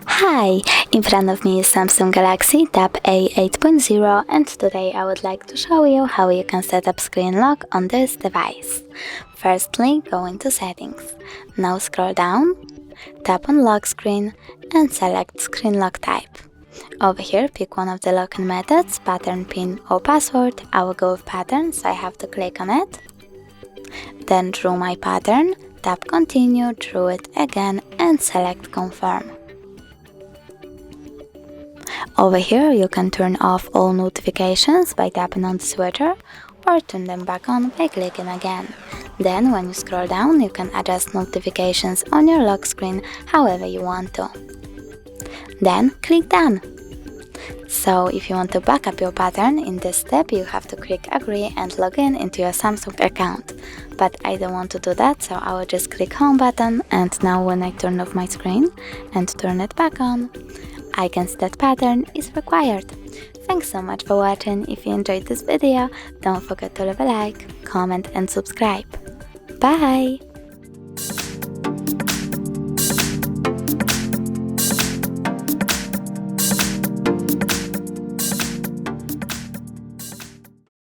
Hi, in front of me is Samsung Galaxy Tab A8.0 and today I would like to show you how you can set up screen lock on this device. Firstly, go into settings. Now scroll down, tap on lock screen and select screen lock type. Over here, pick one of the locking methods, pattern, pin or password. I will go with pattern, so I have to click on it. Then draw my pattern, tap continue, draw it again and select confirm. Over here you can turn off all notifications by tapping on the switcher or turn them back on by clicking again. Then when you scroll down you can adjust notifications on your lock screen however you want to. Then click done. So if you want to back up your pattern, in this step you have to click agree and log in into your Samsung account. But I don't want to do that, so I will just click home button, and now when I turn off my screen and turn it back on, I can see that pattern is required. Thanks so much for watching. If you enjoyed this video, don't forget to leave a like, comment and subscribe. Bye!